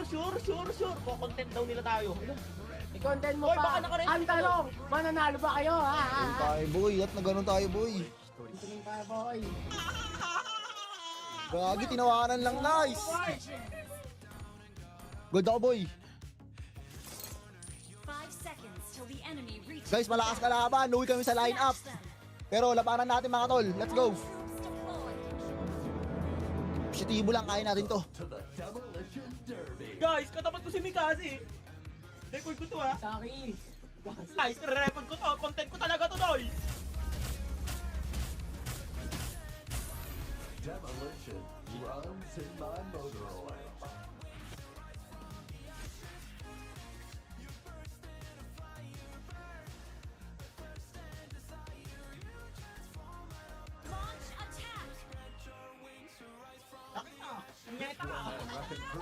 Sure. Ko-content daw nila tayo. I-content mo Hoy, pa. baka naka-ready Ang ka. tanong, mananalo ba kayo? Ganun tayo, boy. At na ganun tayo, boy. Tingin tayo, boy. Gagi, tinawanan lang, nice. Good ako, boy. 5 seconds till the enemy reaches. Guys, malakas ka laban. Uwi kami sa line-up. Pero labanan natin mga tol. Let's go. Positibo lang, kaya natin to. Guys, katapat ko si Mikasi. Record ko to ha. Saki. Guys, record ko to. Content ko talaga to, Doy. Demolition runs in my motor oil. Launch attack. Nakita. Ang meta ka.